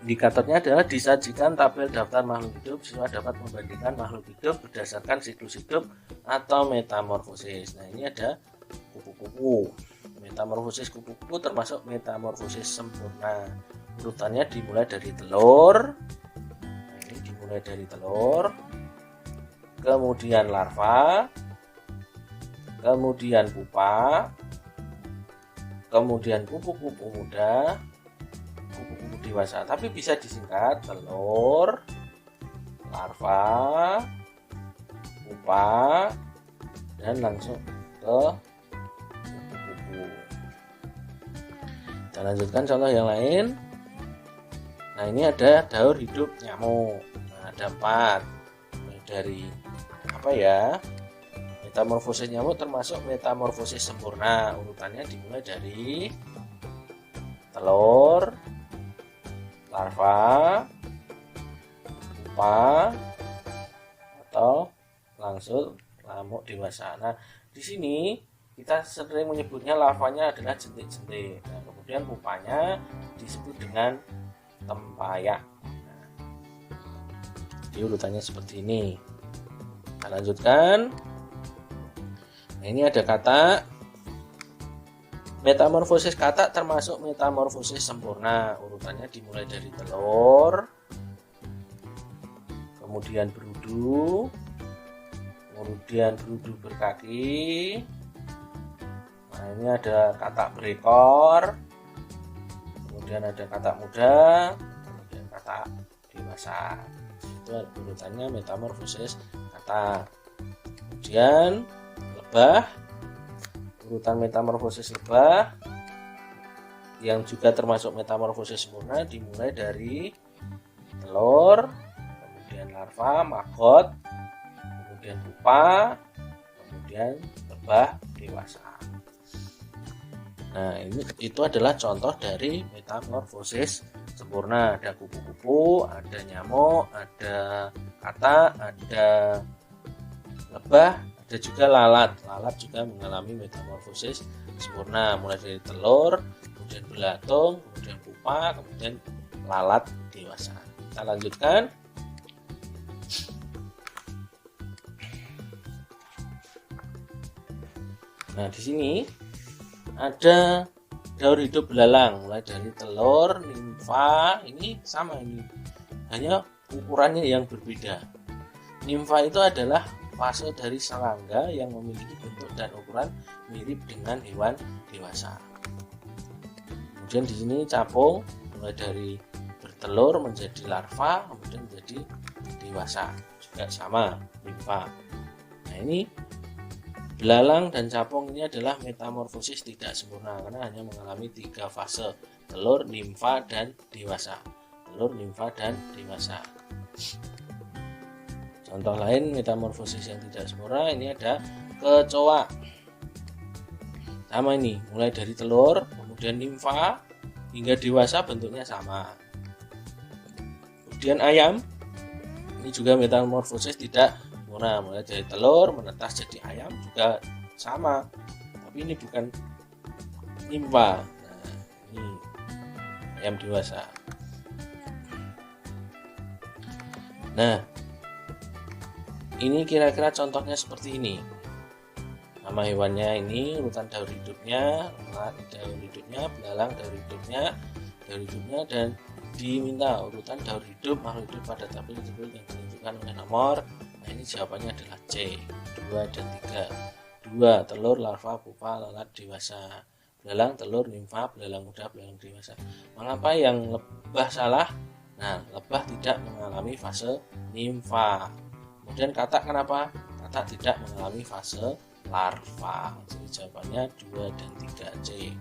Indikatornya adalah disajikan tabel daftar makhluk hidup, siswa dapat membandingkan makhluk hidup berdasarkan siklus hidup atau metamorfosis. Nah, ini ada kupu-kupu. Metamorfosis kupu-kupu termasuk metamorfosis sempurna. Urutannya dimulai dari telur. Nah, ini dimulai dari telur, kemudian larva, kemudian pupa, kemudian kupu-kupu muda, kupu-kupu dewasa. Tapi bisa disingkat telur, larva, pupa, dan langsung ke kupu-kupu. Kita lanjutkan contoh yang lain. Nah, ini ada daur hidup nyamuk. Nah, ada 4. Dari apa ya? Metamorfosis nyamuk termasuk metamorfosis sempurna. Urutannya dimulai dari telur, larva, pupa, atau langsung lamuk dewasa. Nah, di sini kita sering menyebutnya larvanya adalah jentik-jentik. Nah, kemudian pupanya disebut dengan tempayak. Nah, jadi urutannya seperti ini. Kita lanjutkan. Nah, ini ada kata. Metamorfosis kata termasuk metamorfosis sempurna. Urutannya dimulai dari telur, kemudian berudu, kemudian berudu berkaki. Nah, ini ada kata berekor, kemudian ada kata muda, kemudian kata dewasa. Itu urutannya metamorfosis kata. Kemudian lebah, urutan metamorfosis lebah yang juga termasuk metamorfosis sempurna dimulai dari telur, kemudian larva, maggot, kemudian pupa, kemudian lebah dewasa. Nah, itu adalah contoh dari metamorfosis sempurna. Ada kupu-kupu, ada nyamuk, ada kata, ada lebah, ada juga lalat. Lalat juga mengalami metamorfosis sempurna, mulai dari telur, kemudian belatung, kemudian pupa, kemudian lalat dewasa. Kita lanjutkan. Nah, di sini ada daur hidup belalang, mulai dari telur, nimfa. Ini sama, ini hanya ukurannya yang berbeda. Nimfa itu adalah fase dari serangga yang memiliki bentuk dan ukuran mirip dengan hewan dewasa. Kemudian di sini capung, mulai dari bertelur menjadi larva, kemudian menjadi dewasa, juga sama nimfa. Nah, ini belalang dan capung ini adalah metamorfosis tidak sempurna karena hanya mengalami 3 fase: telur, nimfa, dan dewasa. Telur, nimfa, dan dewasa. Contoh lain metamorfosis yang tidak sempurna, ini ada kecoa. Sama ini, mulai dari telur, kemudian nimfa, hingga dewasa bentuknya sama. Kemudian ayam, ini juga metamorfosis tidak sempurna, mulai dari telur menetas jadi ayam juga sama, tapi ini bukan nimfa. Nah, ini ayam dewasa. Nah, ini kira-kira contohnya seperti ini. Nama hewannya ini, urutan daur hidupnya, daur hidupnya, belalang daur hidupnya, dan diminta urutan daur hidup makhluk hidup pada tabel tersebut yang ditunjukkan oleh nomor. Nah, ini jawabannya adalah C, 2 dan 3. 2, telur, larva, pupa, lalat dewasa. Belalang, telur, nimfa, belalang muda, belalang dewasa. Mengapa yang lebah salah? Nah, lebah tidak mengalami fase nimfa. Kemudian kata kenapa? Kata tidak mengalami fase larva. Jadi jawabannya 2 dan 3 C.